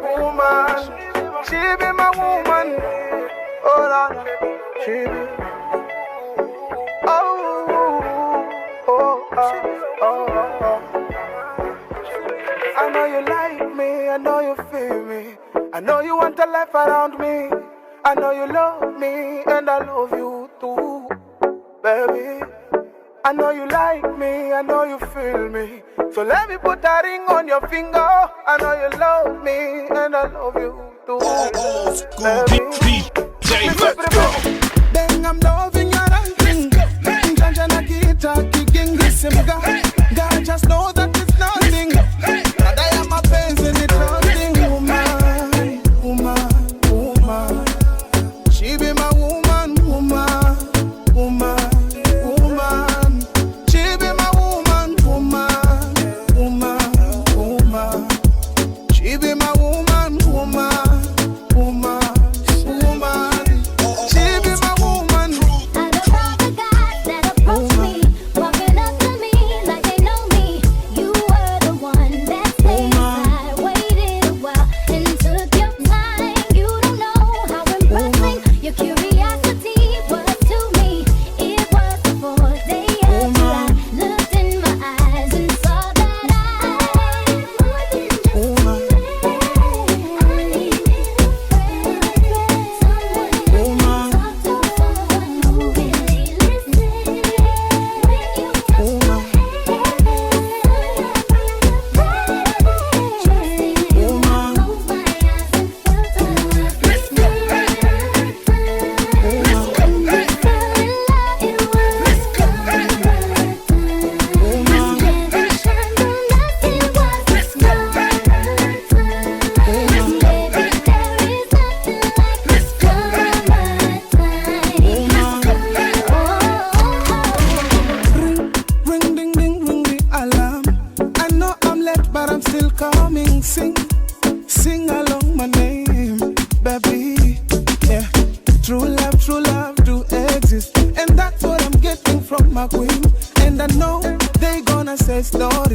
woman. She be my woman. Oh Lord, she be. I know you like me, I know you feel me. I know you want a life around me. I know you love me, and I love you too, baby. I know you like me, I know you feel me. So let me put a ring on your finger. I know you love me, and I love you too, baby. Then I'm loving your ranking. Janjana kita kigengi simga. God just know that it's nothing. That I am a pain in it nothing. Woman, woman. She be my woman, woman, woman, woman. She be my woman, woman, woman, woman. She be my woman, woman, woman, woman. She be my woman. Out of all the guys that approach me, walking up to me like they know me, you were the one that stayed aside, waited a while and took your time. You don't know how impressing your curiosity was to me. It was before they asked you. I looked in my eyes and saw that I more than just a friend. I needed a friend, someone to talk to, someone who really listened when you touched my Ring, ding, ding, ring the alarm. I know I'm late, but I'm still coming. Sing along my name, baby. Yeah, true love do exist, and that's what I'm getting from my queen. And I know they gonna say story.